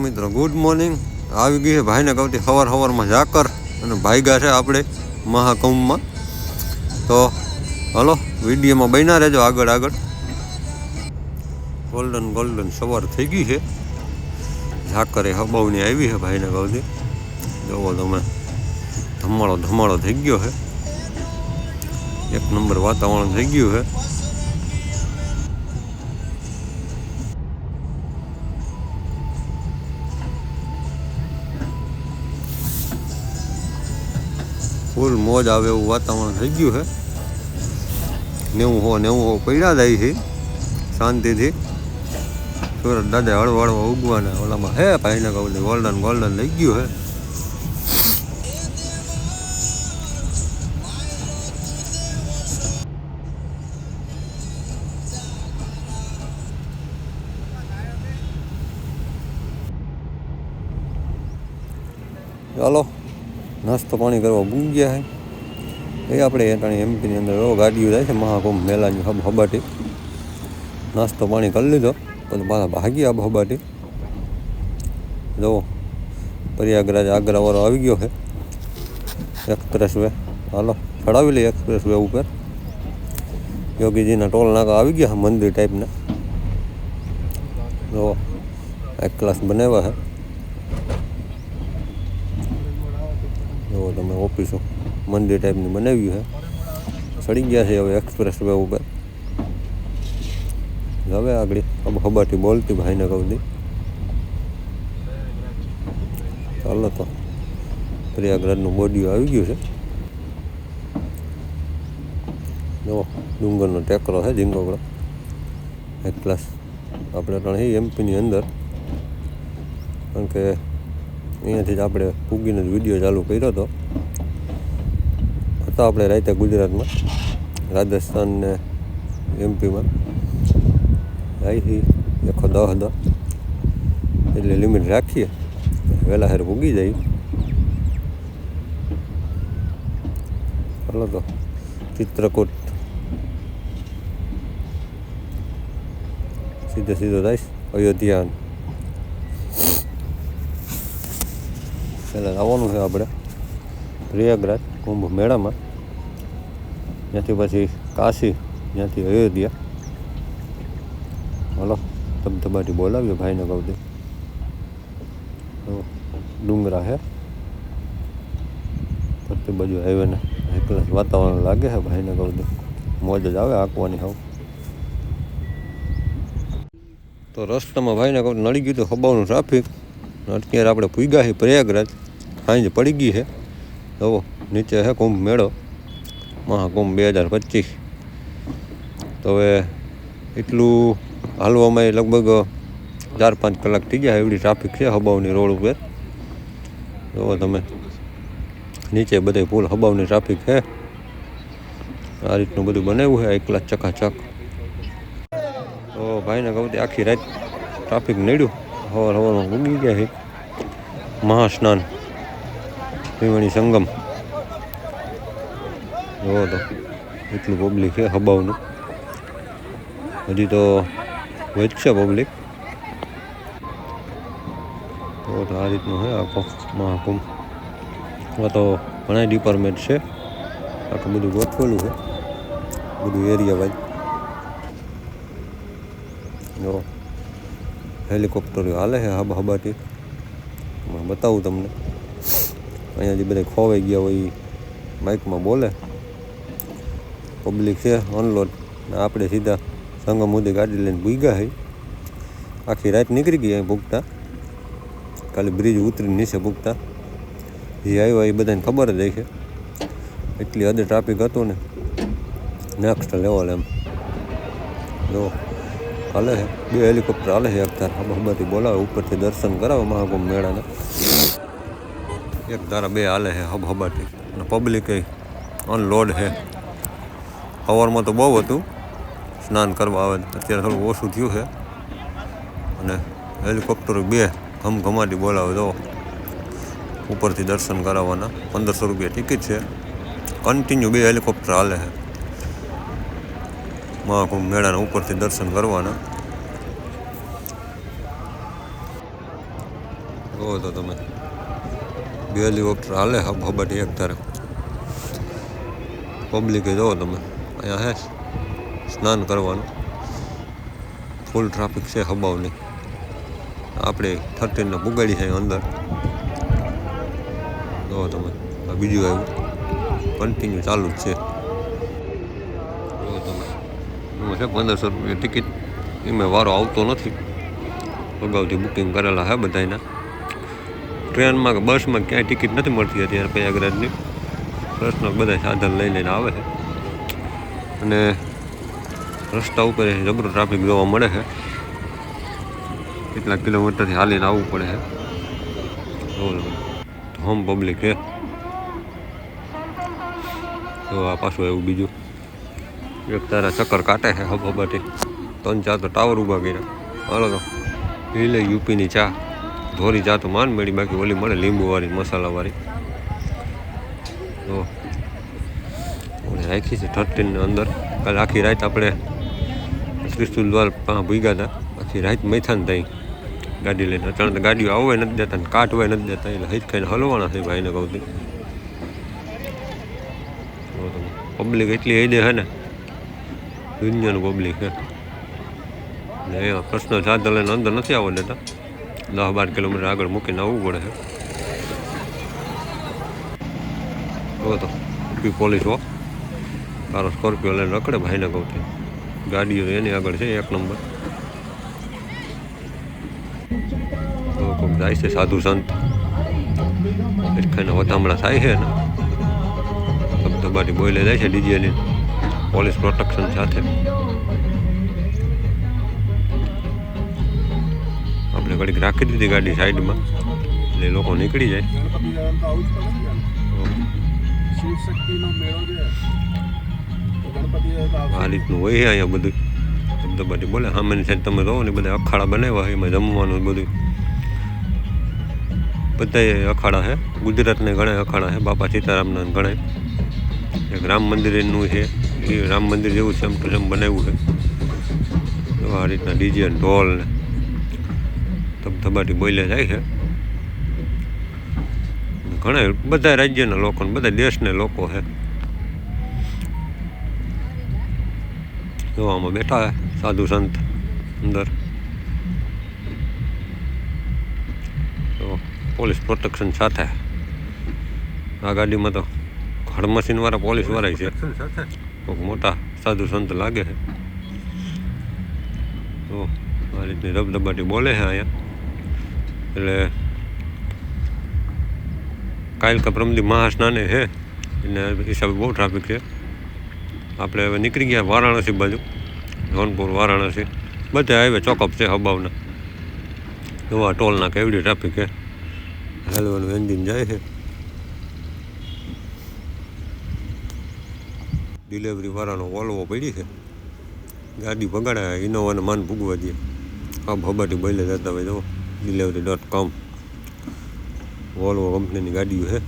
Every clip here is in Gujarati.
મિત્રો ગુડ મોર્નિંગ। આવી ગઈ છે ભાઈને કહું સવારમાં ઝાકર અને ભાગ્યા છે આપણે મહાકુંભમાં। તો હલો વિડીયોમાં બન્યા રહેજો આગળ આગળ। ગોલ્ડન સવાર થઈ ગઈ છે, ઝાકરે હબાવની આવી છે ભાઈને કહું જોવો તમે, ધમાડો થઈ ગયો છે, એક નંબર વાતાવરણ થઈ ગયું છે। ફૂલ મોજ આવે એવું વાતાવરણ થઈ ગયું છે। 90 પડ્યા જાય છે શાંતિથી। સુરત દાદા હળવા ઉગવાના ઓલામાં હે ભાઈને કહું ગોલ્ડન થઈ ગયું છે। ચાલો નાસ્તો પાણી કરવા પૂગી ગયા છે એ આપણે અટાણી એમપીની અંદર ગાડીઓ જાય છે મહાકુંભ મેળાની હબાટી। નાસ્તો પાણી કરી લીધો પછી પાછા ભાગી હબાટી। જો પ્રયાગરાજ આગ્રાવાળો આવી ગયો છે એક્સપ્રેસ વે। હાલો ચડાવી લઈએ એક્સપ્રેસ વે ઉપર। યોગીજીના ટોલ નાકા આવી ગયા છે મંદિર ટાઈપના। જો એક ક્લાસ બનાવ્યા છે, જો તમે ઓફિસો મંદિર ટાઈપની બનાવી છે। ચડી ગયા છે હવે એક્સપ્રેસ વે ઉપર। હવે આગળ હબાટી બોલતી ભાઈને કહું ચાલો તો પ્રયાગરાજનું બોડીઓ આવી ગયું છે। જો ડુંગરનો ટેકરો છે ઝીંગોગડો એક ક્લાસ। આપણે ત્રણ એમપીની અંદર, કારણ કે અહીંયાથી જ આપણે પૂગીને જ વિડીયો ચાલુ કર્યો હતો। આપણે રાતે ગુજરાતમાં રાજસ્થાન ને એમપીમાં આવી 110 એટલે લિમિટ રાખીએ, વહેલા હેર પૂગી જાય। ચાલો તો ચિત્રકૂટ સીધો થાય અયોધ્યા। પહેલાં આવવાનું છે આપણે પ્રયાગરાજ કુંભ મેળામાં, ત્યાંથી પછી કાશી, ત્યાંથી અયોધ્યા। હાલો ધબધબાટી બોલાવીએ ભાઈને કહું ડુંગરા છે પ્રતિ બાજુ હાઈવેને એકલા વાતાવરણ લાગે છે ભાઈને કહું મોજ જ આવે આંકવાની હાવ। તો રસ્તામાં ભાઈને કહું નડી ગયું તો હબાવનું ટ્રાફિક। અત્યારે આપણે પૂગ્યા છીએ પ્રયાગરાજ, સાંજ પડી ગઈ છે। જુઓ નીચે છે કુંભ મેળો મહાકુંભ 2025। તો હવે એટલું હાલવામાં લગભગ 4-5 કલાક થઈ ગયા એવડી ટ્રાફિક છે હબાવની રોડ ઉપર। જુઓ તમે નીચે બધે ફૂલ હબાવની ટ્રાફિક છે। આ રીતનું બધું બનાવ્યું છે એકલા ચકાચક। તો ભાઈને કહું આખી રાત ટ્રાફિક નડ્યું, સવારમાં ઉગી ગયા છે મહાસ્નાન ત્રિવેણી સંગમ। જુઓ તો એટલું પબ્લિક છે હબાવનું, હજી તો વધશે પબ્લિક। તો આ રીતનું છે આખો મહાકુંભ। આ તો ઘણા ડિપાર્ટમેન્ટ છે, આખું બધું ગોઠવેલું છે બધું એરિયા વાઇઝ। જો હેલિકોપ્ટર હાલે છે હબાટી, બતાવું તમને। અહીંયા જે બધા ખોવાઈ ગયા હોય એ માઇકમાં બોલે। પબ્લિક છે અનલોડ, આપણે સીધા સંગમ સુધી ગાડી લઈને ભૂગ્યા છે। આખી રાત નીકળી ગઈ અહીં ભૂગતા, ખાલી બ્રિજ ઉતરીને નીચે ભૂગતા। જે આવ્યા એ બધાને ખબર જ છે, એટલી હદે ટ્રાફિક હતું ને નેક્સ્ટ લેવલ એમ। જો હાલે છે 2 હેલિકોપ્ટર હાલે છે, એક ધારા હબાટી બોલાવે ઉપરથી દર્શન કરાવે મહાકુંભ મેળાના। એક ધારા 2 હાલે છે હબાટી, અને પબ્લિક અનલોડ છે। સવારમાં તો બહુ હતું સ્નાન કરવા આવે, અત્યારે થોડું ઓછું થયું છે। અને હેલિકોપ્ટર 2 ઘમઘમાટી બોલાવે, જો ઉપરથી દર્શન કરાવવાના। 1500 રૂપિયા ટિકિટ છે। કન્ટિન્યુ 2 હેલિકોપ્ટર હાલે છે મહાકુંભ મેળાના ઉપરથી દર્શન કરવાના। જુઓ તો તમે બે હેલિકોપ્ટર હાલે હબાટી એક ધારે. પબ્લિકે જુઓ તમે, અહીંયા હે સ્નાન કરવાનું, ફૂલ ટ્રાફિક છે હબાવની. આપણે 13 પુગાડી છે અંદર. જુઓ તમે, આ બીજું આવ્યું, કન્ટિન્યુ ચાલુ જ છે. જુઓ તમે, એમાં છે 1500 રૂપિયા ટિકિટ. એમાં વારો આવતો નથી, અગાઉથી બુકિંગ કરેલા હે બધાના. ટ્રેનમાં કે બસમાં ક્યાંય ટિકિટ નથી મળતી અત્યારે પ્રયાગરાજની. પ્રશ્ન બધા સાધન લઈ લઈને આવે છે અને રસ્તા ઉપર જબરો ટ્રાફિક જોવા મળે છે. કેટલાક કિલોમીટરથી હાલીને આવવું પડે છે. હોમ પબ્લિક છે. તો આ પાછું એવું બીજું એક તારા ચક્કર કાઢે છે હબાટી. 3-4 તો ટાવર ઊભા કર્યા. હાલો તો એ લે યુપીની ચા, ધોરી ચા તો માન મળી, બાકી ઓલી મળે લીંબુવાળી મસાલાવાળી. તો રાખી છે 13 અંદર. કાલે આખી રાત આપણે ત્રિશુલ દ્વાર ભૂગ્યા હતા. આખી રાત મૈથાન થઈ ગાડી લઈને. અચાનક ગાડીઓ આવવાય નથી દેતા ને કાઢવાય નથી દેતા, એટલે હિત ખાઈને હલવાના છે ભાઈને કહું. પબ્લિક એટલી હૈદે છે ને, દુનિયાનું પબ્લિક છે. ને અહીંયા પર્સનલ સાધન લઈને અંદર નથી આવવા દેતા. 10-12 કિલોમીટર આગળ મૂકીને આવવું પડે છે. જો તો પોલીસ હો, તારો સ્કોર્પિયો લઈને રખડે ભાઈને કહું. ગાડીઓ એની આગળ છે 1 નંબર. તો કોઈક જાય છે સાધુ સંત, ખાઈને વધામણા થાય છે ને, ધબધબાટી બોલે જાય છે ડીજેની, પોલીસ પ્રોટેક્શન સાથે. આપણે ઘડીક રાખી દીધી ગાડી સાઈડમાં, એટલે લોકો નીકળી જાય. આ રીતનું હોય છે અહીંયા બધું. ધબધબાટી બોલે સામેની સાઈડ તમે રહો ને, બધા અખાડા બનાવ્યા, એમાં જમવાનું બધું. બધા અખાડા છે, ગુજરાતને ઘણા અખાડા છે, બાપા સીતારામના ઘણા. એક રામ મંદિરનું છે, એ રામ મંદિર જેવું સેમ ટુ સેમ બનાવ્યું છે. આ રીતના ડીજે ઢોલ ને ધબધબાટી બોલે જાય છે. ઘણા બધા રાજ્યના લોકો ને બધા દેશના લોકો છે. જોવામાં બેઠા સાધુ સંત અંદર. તો પોલીસ પ્રોટેક્શન સાથે. આ ગાડીમાં તો હડમશીનવાળા પોલીસવાળા છે, કોઈક મોટા સાધુ સંત લાગે છે. તો આ રીતની ધબધબાટી બોલે છે અહીંયા. એટલે કાલ કે પરમદી મહાસ્નાને છે, એના હિસાબે બહુ ટ્રાફિક છે. આપણે હવે નીકળી ગયા વારાણસી બાજુ, જૌનપુર વારાણસી. બધા હાઈવે ચોકઅપ છે હબાવના. એવા ટોલના કેવડી ટ્રાફિક છે. રેલવેનું એન્જિન જાય છે. ડિલિવરી વાળાનો વોલ્વો પડી છે. ગાડી ભગાડ્યા, ઇનોવાને માન ભૂગવા દે. હબાટી બોલે જતા હોય. જો delivery.com વોલ્વો કંપનીની ગાડીઓ છે.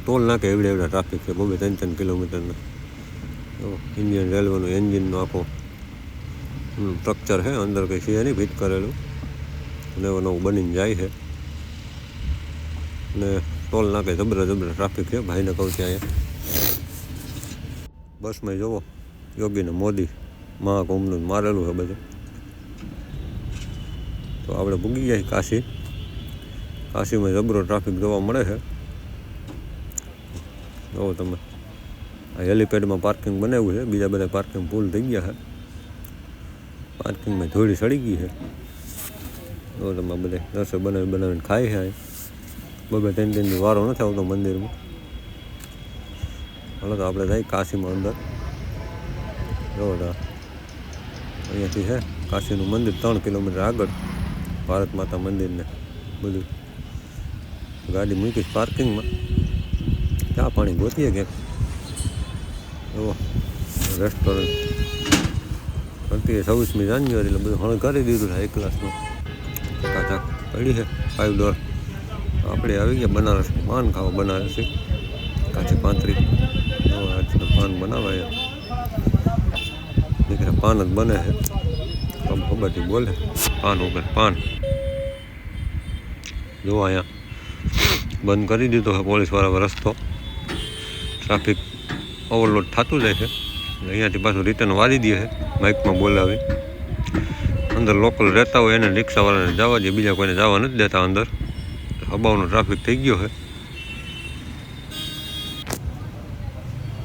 ટોલ નાકે એવડે ટ્રાફિક છે, 2-3 કિલોમીટરના. ઇન્ડિયન રેલવેનું એન્જિનનો આખો સ્ટ્રક્ચર છે. અંદર કંઈ છે નહીં ફિટ કરેલું, નવું નવું બનીને જાય છે. ને ટોલ નાકે જબરા ટ્રાફિક છે ભાઈને કહું ત્યાં. અહીંયા બસમાં જુઓ યોગીને મોદી મહાકુંભનું મારેલું છે બધું. તો આપણે ભૂગી જાય કાશી. કાશીમાં જબરો ટ્રાફિક જોવા મળે છે. જુઓ તમે, આ હેલિપેડમાં પાર્કિંગ બનાવ્યું છે. બીજા બધા પાર્કિંગ ફૂલ થઈ ગયા છે. પાર્કિંગમાં ધૂળી સડી ગઈ છે. જુઓ તમે, બધા રસો બનાવીને ખાય છે. 2-3 દિનની વારો નથી આવતો મંદિરમાં. હાલો તો આપણે જાય કાશીમાં અંદર. જુઓ તો અહીંયાથી છે કાશીનું મંદિર 3 કિલોમીટર આગળ. ભારત માતા મંદિરને બધું ગાડી મૂકીશ પાર્કિંગમાં. ચા પાણી ગોતીએ ક્યાંક. જુઓ રેસ્ટોરન્ટ. અત્યારે 26મી જાન્યુઆરી એટલે બધું હણ કરી દીધું છે. 1 ક્લાસનું ચકાચક પડી છે $5. આપણે આવી ગયા બનારસ પાન ખાવા. બનારસી કાચી 35 પાન બનાવાય. દીકરા પાન જ બને છે. ખબરથી બોલે પાન વગર પાન. જો અહીંયા બંધ કરી દીધો છે પોલીસવાળા રસ્તો, ટ્રાફિક ઓવરલોડ થતું જાય છે. અહીંયાથી પાછું રિટર્ન વાળી દે છે બાઇકમાં બોલાવી. અંદર લોકલ રહેતા હોય એને રિક્ષાવાળાને જવા દે, બીજા કોઈને જવા નથી દેતા અંદર. હબાવનો ટ્રાફિક થઈ ગયો છે.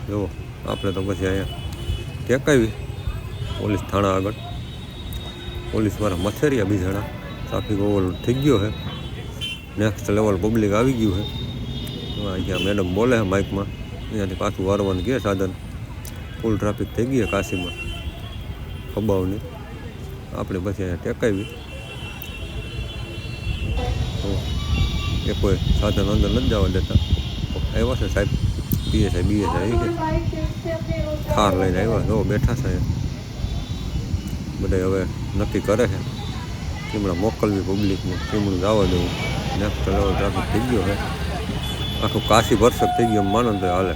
જુઓ આપણે તો પછી અહીંયા ટેકાવી પોલીસ થાણા આગળ. પોલીસવાળા મથેરિયા બીજાણા, ટ્રાફિક ઓવરલોડ થઈ ગયો છે. નેક્સ્ટ લેવલ પબ્લિક આવી ગયું છે. અહીંયા મેડમ બોલે છે બાઇકમાં, અહીંયાથી પાછું વારવાનું કહે સાધન. ફૂલ ટ્રાફિક થઈ ગઈ કાશીમાં હબાવની. આપણે પછી અહીંયા ટેકાવી. એ કોઈ સાધન અંદર નથી જવા દેતા. આવ્યા છે સાહેબ, બીએસઆઈ છે, થાર લઈને આવ્યા. જો બેઠા છે બધા. હવે નક્કી કરે છે કેમણા મોકલવી પબ્લિકને, કેમણું જવા દેવું. નેક્સ્ટ લેવલ ટ્રાફિક થઈ ગયો છે. આખું કાશી ભરસક થઈ ગયું માનો તો હાલે.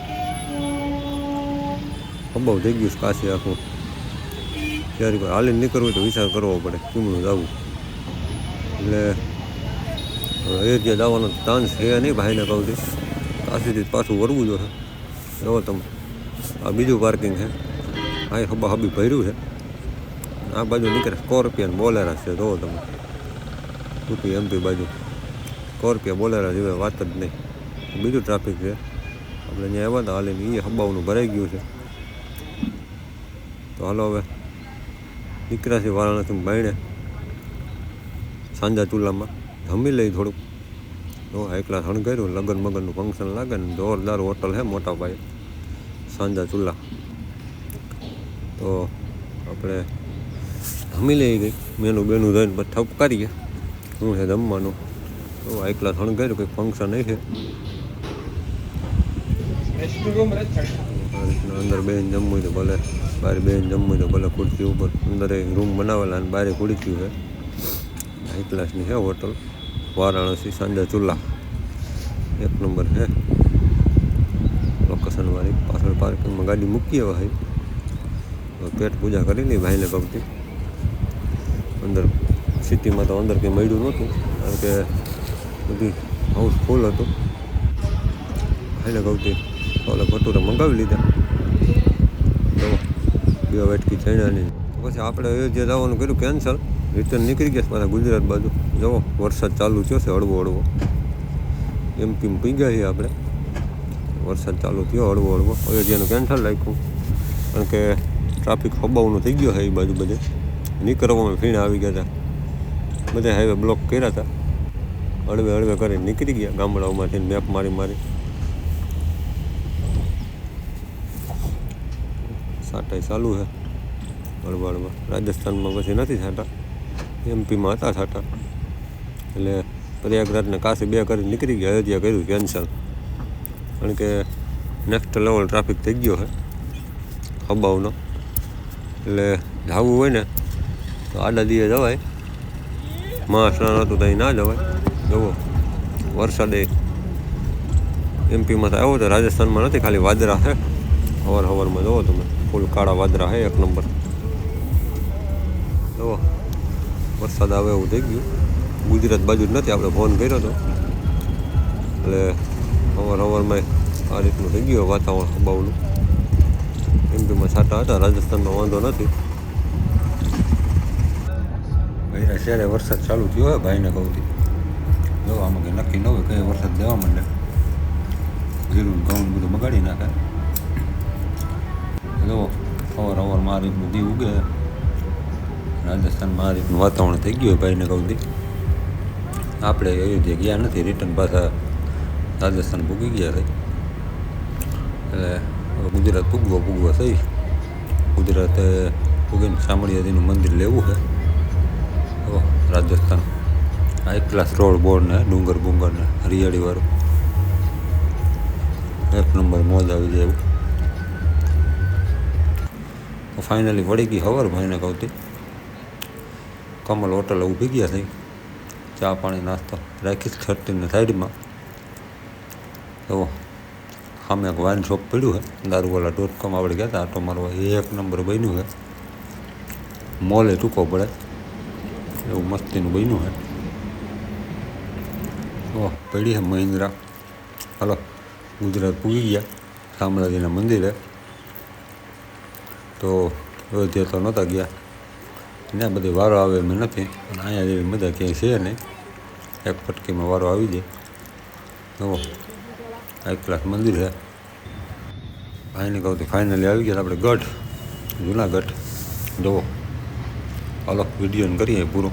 હબાવ થઈ ગયું કાશી આખું. ત્યારે કોઈ હાલીને નીકળવું તો વિચાર કરવો પડે કેમણું જવું. એટલે અયોધ્યા જવાનો ચાન્સ છે નહીં ભાઈને કહું છું. કાશીથી પાછું વરવું જોઈએ. જો તમે આ બીજું પાર્કિંગ છે. આ હબા હબી ભર્યું છે. આ બાજુ નીકળે સ્કોર્પિયન બોલેરા છે. જો તમે યુપી એમપી બાજુ સ્કોર્પિયા બોલેરા જેવી વાત જ નહીં. બીજું ટ્રાફિક છે. આપણે અહીંયા આવ્યા હતા હાલીને, એ હબાવનું ભરાઈ ગયું છે. તો હાલો હવે નીકળ્યા છે વારાણસી બાયણે સાંજા ચૂલામાં જમી લઈ થોડુંક. તો એકલા શણગાર્યું, લગ્ન મગનનું ફંક્શન લાગે ને જોરદાર હોટલ છે મોટા પાયે સાંજા ચૂલા. તો આપણે જમી લઈ ગઈ, મેનું બેનું જોઈને પછી ઠપકારીએ શું છે જમવાનું. તો એકલા શણગાર્યું, કંઈક ફંક્શન નહીં છે. અંદર બેન જમવું તો ભલે, બહાર બેન જમવું તો ભલે. ખુરશી ઉપર અંદર એક રૂમ બનાવેલા અને બહાર ખુરશી છે. હાઈ ક્લાસની છે હોટલ વારાણસી સાંજા ચૂલા. એક નંબર છે લોકેશનવાળી. પાછળ પાર્કિંગમાં ગાડી મૂકીએ ભાઈ. પેટ પૂજા કરી લઈ ભાઈને કહું. અંદર સિટીમાં તો અંદર કંઈ મળ્યું નહોતું, કારણ કે બધી હાઉસફુલ હતું. ભાઈને કહું ઓલે ભટુરા મંગાવી લીધા. તો 2 વાટકી ચણાની. પછી આપણે અયોધ્યા જવાનું કર્યું કેન્સલ. રિટર્ન નીકળી ગયા પાછા ગુજરાત બાજુ. જુઓ વરસાદ ચાલુ થયો છે હળવો હળવો. એમપીમાં પી ગયા છીએ આપણે. વરસાદ ચાલુ થયો હળવો હળવો. અયોધ્યાનું કેન્સલ રાખ્યું કારણ કે ટ્રાફિક હબાવનું થઈ ગયો છે એ બાજુ બધે. નીકળવામાં ફીણા આવી ગયા હતા. બધા હાઈવે બ્લોક કર્યા હતા. હળવે હળવે કરીને નીકળી ગયા ગામડાઓમાંથી મેપ મારી. સાટાઈ ચાલુ છે હળવા હળવા. રાજસ્થાનમાં પછી નથી સાટા, એમપીમાં હતા સાટા. એટલે પ્રયાગરાજને કાશી 2 કરીને નીકળી ગયા. અયોધ્યા કર્યું કેન્સલ કારણ કે નેક્સ્ટ લેવલ ટ્રાફિક થઈ ગયો છે હબાવનો. એટલે જવું હોય ને તો આડા દીએ જવાય. મહાસ્નાન હતું ત્યાં ના જવાય. જુઓ વરસાદે એમપીમાં તો આવ્યો હતો, રાજસ્થાનમાં નથી. ખાલી વાદળા છે હવારમાં. જુઓ તમે ફૂલ કાળા વાદળા છે એક નંબર. જુઓ વરસાદ આવે એવું થઈ ગયું. ગુજરાત બાજુ જ નથી. આપણે ફોન કર્યો હતો એટલે હવારમાં આ રીતનું થઈ ગયું વાતાવરણ હબાવનું. એમપીમાં છાંટા હતા, રાજસ્થાનમાં વાંધો નથી. ભાઈ શહેરે વરસાદ ચાલુ થયો હોય ભાઈને કહું. જો આમાં કંઈ નક્કી ન હોય કઈ વરસાદ દેવા માંડે. જીરું ઘઉં બધું બગાડી નાખે. જો હવારમાં આ રીતનું દી ઉગે. રાજસ્થાનમાં આ રીતનું વાતાવરણ થઈ ગયું હોય ભાઈને કહું. આપણે અયોધ્યા ગયા નથી, રિટર્ન પાછા રાજસ્થાન પૂગી ગયા છે. એટલે ગુજરાત પૂગવો થઈ. ગુજરાતે પૂગીને શામળિયાજીનું મંદિર લેવું છે. Rajasthan high class road board ને ડુંગર ને હરિયાળીવાળું એક નંબર મોજ આવી જાય એવું. ફાઇનલી વળી ગઈ ખબર ભાઈને કહું. કમલ હોટલ ઊભી ગયા થઈ. ચા પાણી નાસ્તો રાખીશ 13 સાઈડમાં. તો સામે એક વાઇન શોપ પડ્યું છે દારૂવાલા.com. આપણે ગયા હતા આટો મારવા. એક નંબર બન્યું છે. મોલે ટૂંકો પડે એવું મસ્તીનું બન્યું છે. ઓહ પડી છે મહિન્દ્રા. હાલો ગુજરાત પૂગી ગયા શામળાજીના મંદિરે. તો અયોધ્યા તો નહોતા ગયા, ત્યાં બધી વારો આવે એમ નથી, પણ અહીંયા જેવી મજા ક્યાંય છે નહીં. એક ફટકીમાં વારો આવી જાય. જુઓ એક ક્લાસ મંદિર છે. ભાઈને કહું તો ફાઇનલી આવી ગયા આપણે ગઢ, જૂનાગઢ. જુઓ હાલો વિડીયોને કરીએ પૂરો.